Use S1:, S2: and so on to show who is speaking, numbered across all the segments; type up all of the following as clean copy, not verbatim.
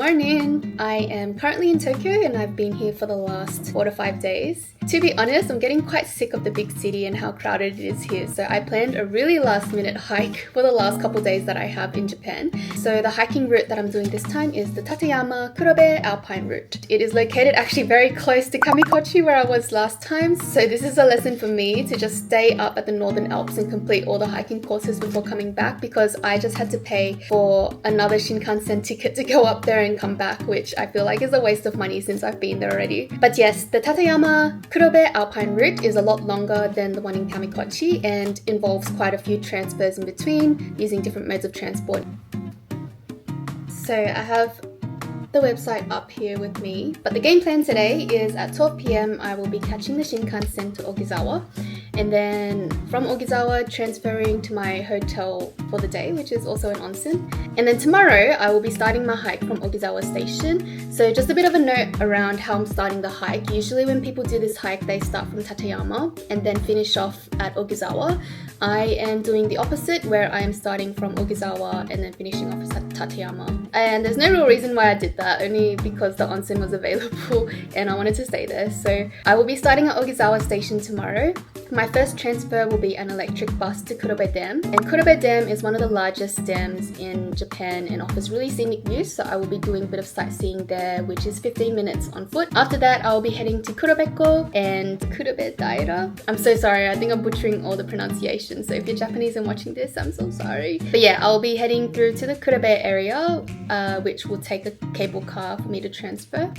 S1: morning! I am currently in Tokyo and I've been here for the last 4 to 5 days. To be honest, I'm getting quite sick of the big city and how crowded it is here, so I planned a really last minute hike for the last couple days that I have in Japan. So the hiking route that I'm doing this time is the Tateyama Kurobe Alpine route. It is located actually very close to Kamikochi where I was last time, so this is a lesson for me to just stay up at the Northern Alps and complete all the hiking courses before coming back, because I just had to pay for another Shinkansen ticket to go up there and come back, which I feel like is a waste of money since I've been there already. But yes, the Tateyama Kurobe Alpine route is a lot longer than the one in Kamikochi and involves quite a few transfers in between using different modes of transport. So I have the website up here with me, but the game plan today is at 12 p.m. I will be catching the Shinkansen to Ogizawa, and then from Ogizawa transferring to my hotel for the day, which is also an onsen. And then tomorrow I will be starting my hike from Ogizawa station. So just a bit of a note around how I'm starting the hike. Usually when people do this hike, they start from Tateyama and then finish off at Ogizawa. I am doing the opposite, where I am starting from Ogizawa and then finishing off at Tateyama. And there's no real reason why I did that, only because the onsen was available and I wanted to stay there. So I will be starting at Ogizawa station tomorrow. My first transfer will be an electric bus to Kurobe Dam, and Kurobe Dam is one of the largest dams in Japan and offers really scenic views, so I will be doing a bit of sightseeing there, which is 15 minutes on foot. After that, I will be heading to Kurobeko and Kurobe Taira. I'm so sorry, I think I'm butchering all the pronunciations, so if you're Japanese and watching this, I'm so sorry. But yeah, I'll be heading through to the Kurobe area, which will take a cable car for me to transfer.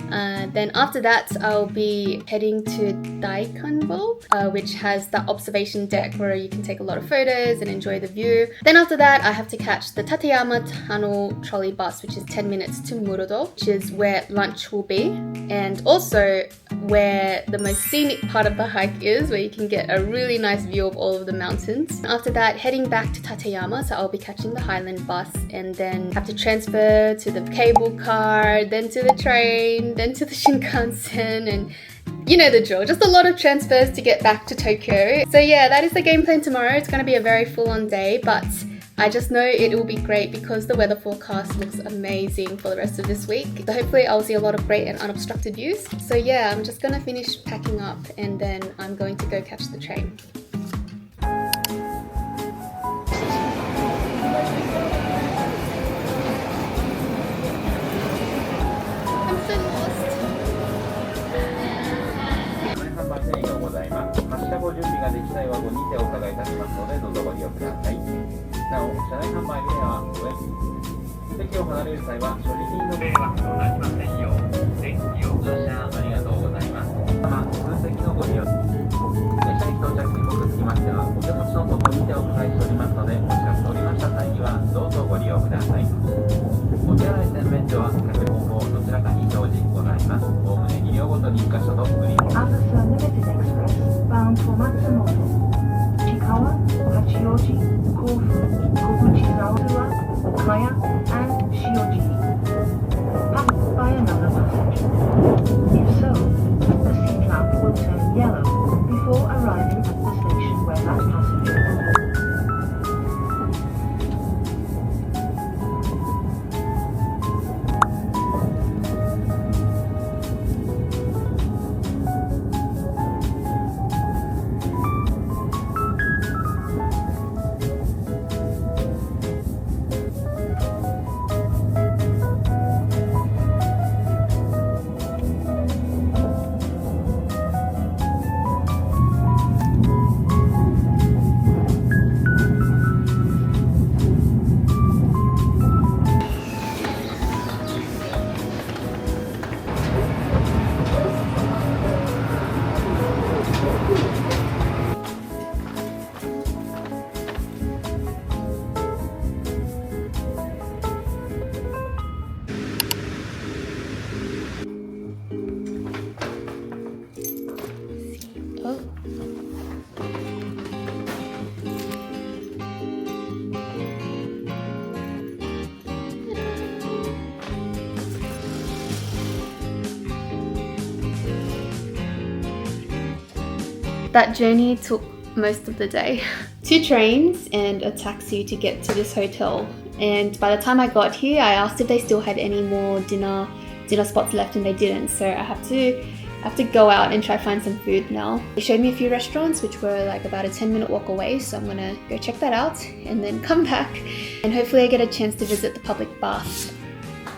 S1: Then after that, I'll be heading to Daikanbo, which has that observation deck where you can take a lot of photos and enjoy the view. Then after that, I have to catch the Tateyama Tunnel trolley bus, which is 10 minutes to Murodo, which is where lunch will be, and also where the most scenic part of the hike is, where you can get a really nice view of all of the mountains. After that, heading back to Tateyama, so I'll be catching the Highland bus and then have to transfer to the cable car, then to the train, then to the Shinkansen, and you know the drill, just a lot of transfers to get back to Tokyo. So yeah, that is the game plan tomorrow. It's going to be a very full-on day, but I just know it will be great because the weather forecast looks amazing for the rest of this week. So hopefully I'll see a lot of great and unobstructed views. So yeah, I'm just going to finish packing up and then I'm going to go catch the train. I'm so lost.
S2: ございます。発車ご準備ができないワゴンにてお伺いいたしますので、どうぞご利用ください。なお、車内販売では席を離れる際は所持品の迷惑となりませんよう、電気を感謝ありがとうございます。空席のご利用、電車駅到着時刻つきましては、お手持ちのとこにてお伺いしておりますので、お近く通りました際にはどうぞご利用ください。お手洗い洗面所は各方向どちらかに表示ございます。おおむね2両ごとに1カ所とグリーン。
S3: Limited Express bound for Matsumoto, Chikawa, Hachioji, Kofu, Kobuchizawa, Okaya, and Shioji. Passed by another passenger. If so, the seat lamp will turn yellow before arriving at the station where that passenger was.
S1: That journey took most of the day. 2 trains and a taxi to get to this hotel. And by the time I got here, I asked if they still had any more dinner spots left, and they didn't. So I have to go out and try find some food now. They showed me a few restaurants which were like about a 10-minute walk away, so I'm gonna go check that out and then come back, and hopefully I get a chance to visit the public bath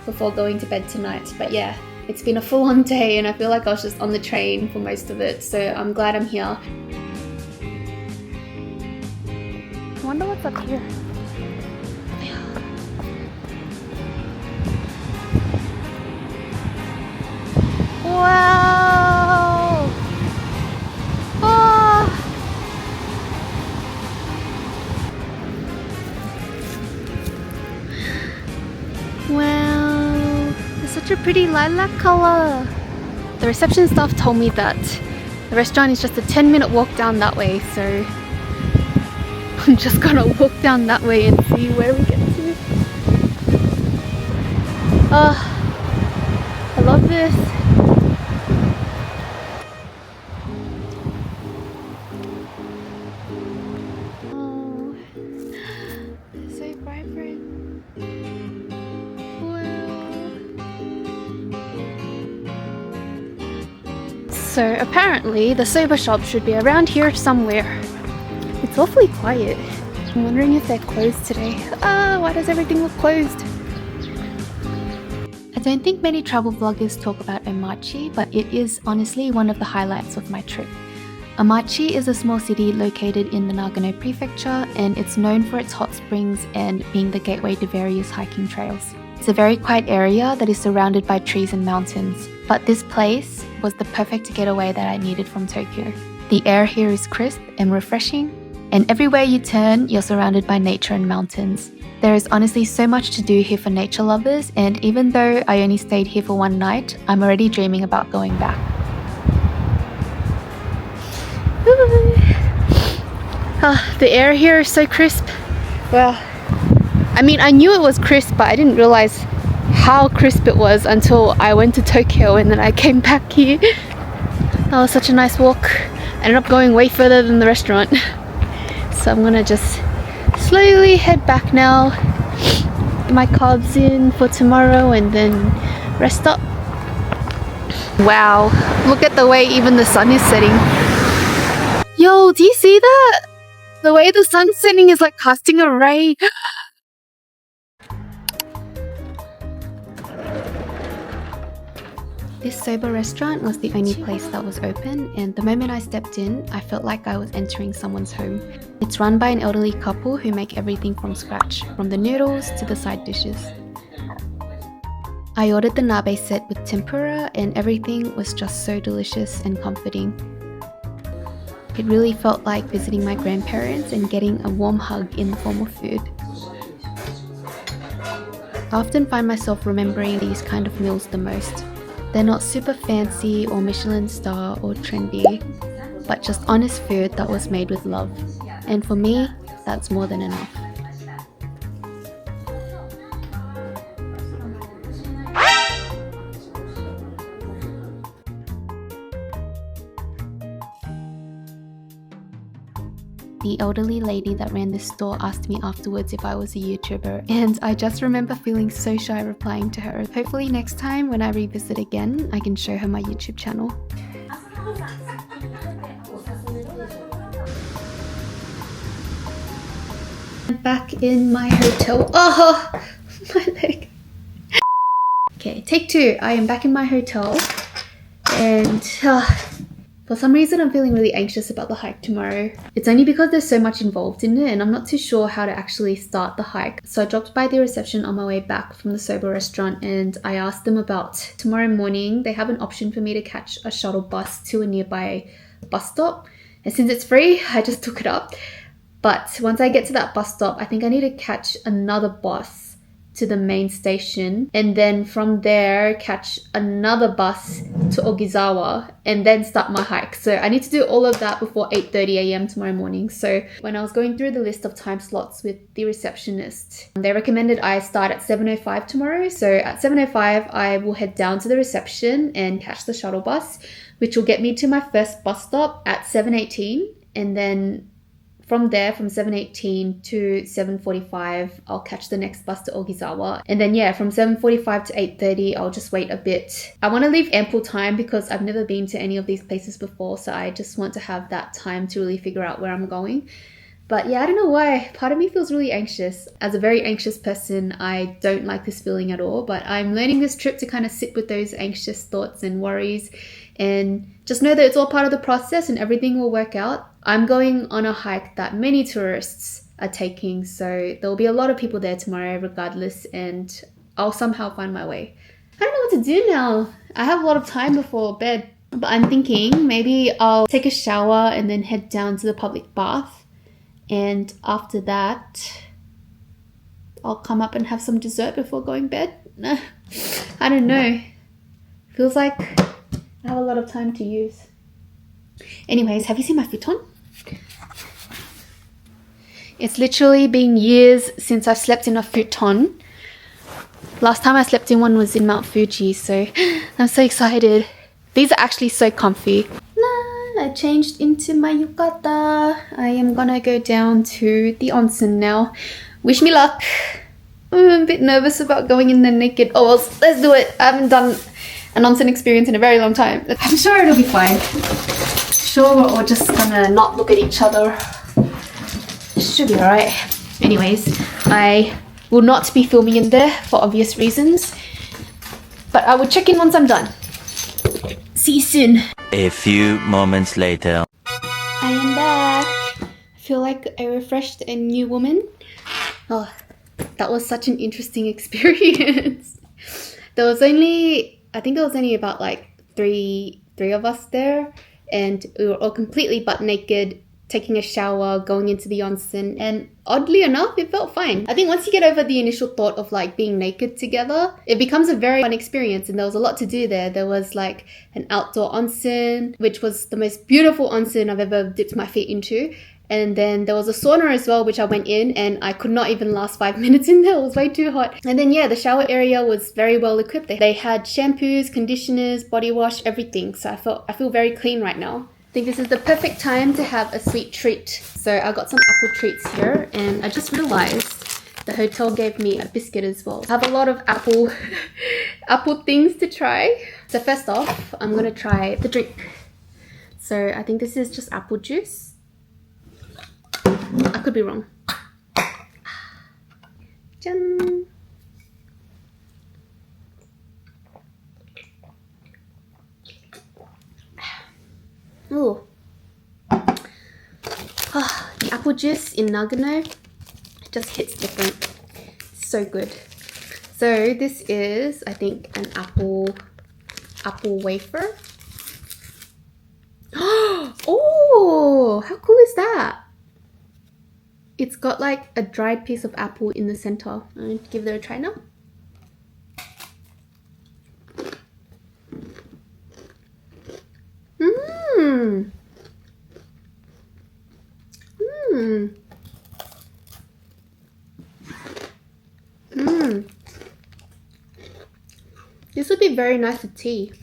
S1: before going to bed tonight. But yeah, it's been a full-on day and I feel like I was just on the train for most of it, so I'm glad I'm here. I wonder what's up here. Wow! Oh! Wow! It's such a pretty lilac color. The reception staff told me that the restaurant is just a 10-minute walk down that way, so I'm just gonna walk down that way and see where we get to. Oh, I love this. So apparently the soba shop should be around here somewhere. It's awfully quiet. I'm wondering if they're closed today. Why does everything look closed? I don't think many travel vloggers talk about Omachi, but it is honestly one of the highlights of my trip. Omachi is a small city located in the Nagano prefecture, and it's known for its hot springs and being the gateway to various hiking trails. It's a very quiet area that is surrounded by trees and mountains, but this place was the perfect getaway that I needed from Tokyo. The air here is crisp and refreshing, and everywhere you turn, you're surrounded by nature and mountains. There is honestly so much to do here for nature lovers, and even though I only stayed here for one night, I'm already dreaming about going back. The air here is so crisp. Well, I mean, I knew it was crisp, but I didn't realize how crisp it was until I went to Tokyo and then I came back here. That was such a nice walk. I ended up going way further than the restaurant. So I'm gonna just slowly head back now, get my carbs in for tomorrow and then rest up. Wow, look at the way even the sun is setting. Yo, do you see that? The way the sun's setting is like casting a ray. This soba restaurant was the only place that was open, and the moment I stepped in, I felt like I was entering someone's home. It's run by an elderly couple who make everything from scratch, from the noodles to the side dishes. I ordered the nabe set with tempura, and everything was just so delicious and comforting. It really felt like visiting my grandparents and getting a warm hug in the form of food. I often find myself remembering these kind of meals the most. They're not super fancy or Michelin star or trendy, but just honest food that was made with love. And for me, that's more than enough. The elderly lady that ran this store asked me afterwards if I was a YouTuber, and I just remember feeling so shy replying to her. Hopefully next time when I revisit again, I can show her my YouTube channel. Back in my hotel. Oh, my leg. Okay, take 2. I am back in my hotel, and for some reason, I'm feeling really anxious about the hike tomorrow. It's only because there's so much involved in it and I'm not too sure how to actually start the hike. So I dropped by the reception on my way back from the soba restaurant and I asked them about tomorrow morning. They have an option for me to catch a shuttle bus to a nearby bus stop. And since it's free, I just took it up. But once I get to that bus stop, I think I need to catch another bus to the main station and then from there catch another bus to Ogizawa and then start my hike. So I need to do all of that before 8:30 a.m. tomorrow morning. So when I was going through the list of time slots with the receptionist, they recommended I start at 7:05 tomorrow. So at 7:05 I will head down to the reception and catch the shuttle bus, which will get me to my first bus stop at 7:18. and then from there, from 7:18 to 7:45, I'll catch the next bus to Ogisawa. And then yeah, from 7:45 to 8:30, I'll just wait a bit. I want to leave ample time because I've never been to any of these places before, so I just want to have that time to really figure out where I'm going. But yeah, I don't know why. Part of me feels really anxious. As a very anxious person, I don't like this feeling at all, but I'm learning this trip to kind of sit with those anxious thoughts and worries and just know that it's all part of the process and everything will work out. I'm going on a hike that many tourists are taking, so there'll be a lot of people there tomorrow regardless, and I'll somehow find my way. I don't know what to do now. I have a lot of time before bed, but I'm thinking maybe I'll take a shower and then head down to the public bath, and after that I'll come up and have some dessert before going bed. I don't know. Feels like I have a lot of time to use. Anyways, have you seen my futon? It's literally been years since I've slept in a futon. Last time I slept in one was in Mount Fuji, so I'm so excited. These are actually so comfy. I changed into my yukata. I am gonna go down to the onsen now. Wish me luck. I'm a bit nervous about going in there naked. Oh well, let's do it. I haven't done an onsen experience in a very long time. I'm sure it'll be fine. Sure, we're all just gonna not look at each other. Should be alright. Anyways, I will not be filming in there for obvious reasons, but I will check in once I'm done. See you soon.
S4: A few moments later.
S1: I am back. I feel like a refreshed and new woman. Oh, that was such an interesting experience. I think there was only about like three of us there, and we were all completely butt naked, taking a shower, going into the onsen, and oddly enough, it felt fine. I think once you get over the initial thought of like being naked together, it becomes a very fun experience, and there was a lot to do there. There was like an outdoor onsen, which was the most beautiful onsen I've ever dipped my feet into. And then there was a sauna as well, which I went in and I could not even last 5 minutes in there. It was way too hot. And then yeah, the shower area was very well equipped. They had shampoos, conditioners, body wash, everything. So I feel very clean right now. I think this is the perfect time to have a sweet treat. So I got some apple treats here, and I just realized the hotel gave me a biscuit as well. I have a lot of apple things to try. So first off, I'm gonna try the drink. So I think this is just apple juice. I could be wrong. Jan. Ooh. The apple juice in Nagano just hits different. So good. So this is, I think, an apple wafer. Oh, how cool is that? It's got like a dried piece of apple in the center. I'm going to give it a try now. Mmm. Mmm. Mmm. This would be very nice with tea.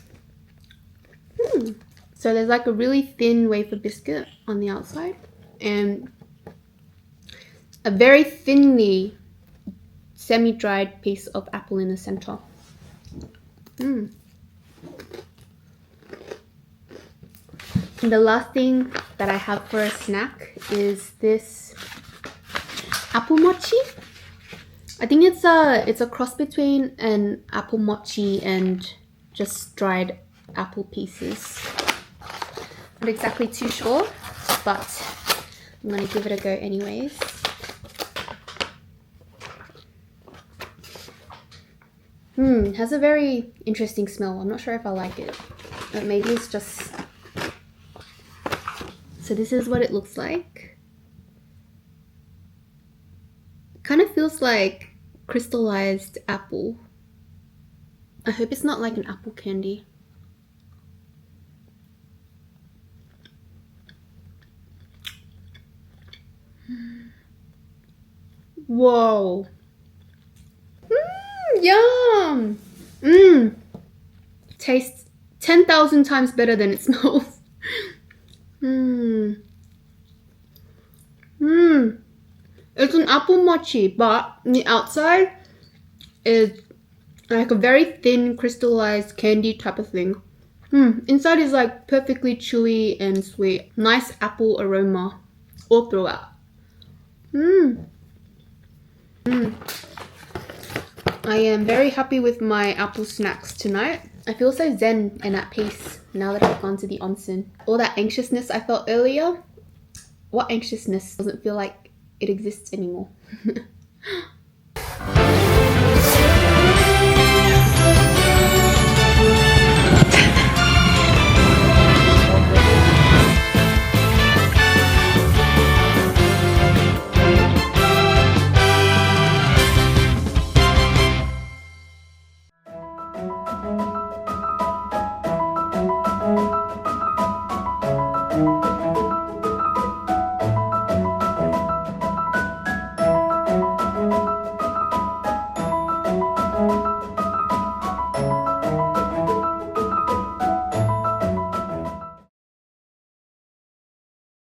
S1: Mmm. So there's like a really thin wafer biscuit on the outside and a very thinly semi-dried piece of apple in the center. Mmm. And the last thing that I have for a snack is this apple mochi. I think it's a cross between an apple mochi and just dried apple pieces. Not exactly too sure, but I'm gonna give it a go anyways. It has a very interesting smell. I'm not sure if I like it, but maybe it's just... So this is what it looks like. It kind of feels like crystallized apple. I hope it's not like an apple candy. Whoa. Yum! Tastes 10,000 times better than it smells. It's an apple mochi, but the outside is like a very thin crystallized candy type of thing. Inside is like perfectly chewy and sweet. Nice apple aroma all throughout. I am very happy with my apple snacks tonight. I feel so zen and at peace now that I've gone to the onsen. All that anxiousness I felt earlier, what anxiousness? Doesn't feel like it exists anymore.